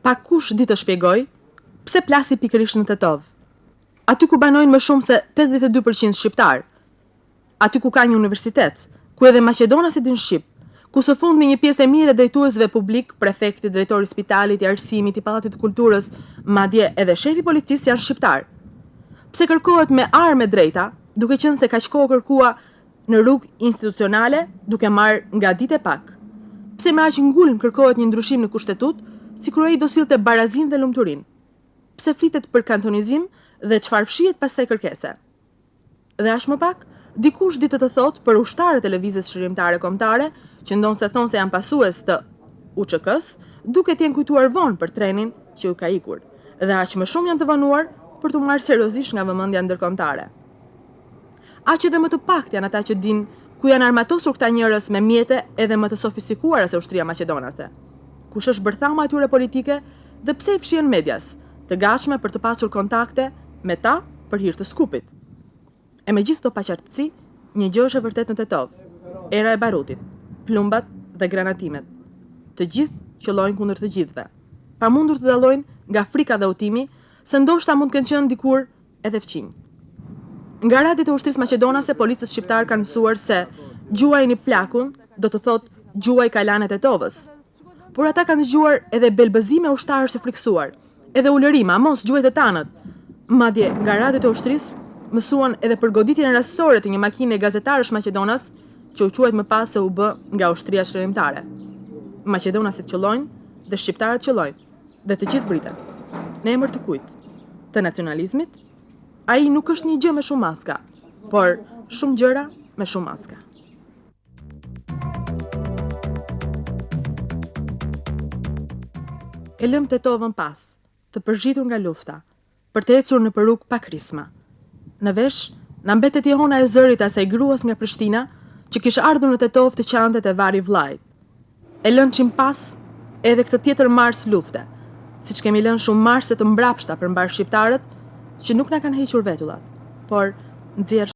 pa kush di të shpjegoj pse plasi pikërisht në Tetov. Aty ku banojnë më shumë se 82% shqiptar. Aty ku ka një universitet, ku edhe maqedonasit din shqip, ku së fundmi një pjesë e mirë e drejtuesve publik, prefekti, drejtori i spitalit, i arsimit, i pallatit të kulturës, madje edhe shefi i policisë janë shqiptar. Pse kërkohet me armë drejta, duke qenë se kaq kohë kërkua në rrugë institucionale, duke marrë nga ditë e pak? Pse me aq ngulm kërkohet një ndryshim në kushtetut, sikur ai do sillte barazinë dhe lumturinë? Pse flitet për kantonizim dhe çfarë fshihet pastaj kërkese? Dhe aq më pak, dikush ditë të thotë për ushtarët e lëvizjes shërimtare kombëtare, që ndonë se thonë se janë pasues të UÇK-s, duket jenë kujtuar vonë për trenin që u ka ikur, dhe aq më shumë janë të vonuar për të marrë seriozisht nga vëmendja ndërkombëtare. Aq edhe më të pakt janë ata që dinë ku janë armatosur këta njerëz me mjete edhe më të sofistikuara se ushtria maqedonase. Kush është bërthama atyre politike dhe pse i fshihen medias, të gatshme për të pasur kontakte me ta për hir të skupit. E me gjithë këto paqartësi, një gjë është e vërtet në Tetov: era e barutit, plumbat dhe granatimet. Të gjithë qëllojnë kundër të gjithëve, pamundur të dallojnë nga frika dhe utimi, se ndoshta mund të kenë qenë dikur edhe fqinj. Nga radhët e ushtrisë maqedonase, policët shqiptar kanë mësuar se gjuajini plakun do të thotë gjuaj kalanet e Tetovës. Por ata kanë dëgjuar edhe belbëzime ushtarësh të friksuar, edhe ulërima, mos gjuajt e tanët. Madje nga radhët e ushtrisë mësuan edhe për goditjen rastore të një makine gazetarësh maqedonas që u quajt më pas se u bë nga ushtria shërimtare. Maqedonasit qëllojnë dhe shqiptarët qëllojnë, dhe të gjithë briten. Në emër të kujt? Të nacionalizmit? Ai nuk është një gjë me shumë maska, por shumë gjëra me shumë maska. E lëm Tetovën pas, të përzgjitur nga lufta, për të ecur në rrugë pa krisma. Në vesh, na mbetet jehona e zërit asaj gruas nga Prishtina që kishte ardhur në Tetov të qante te vari vllajt. E lënçim pas edhe këtë tjetër mars lufte, siç kemi lënë shumë marse të mbrapshta për mbar shqiptarët që nuk na kanë hequr vetullat, por nxjerr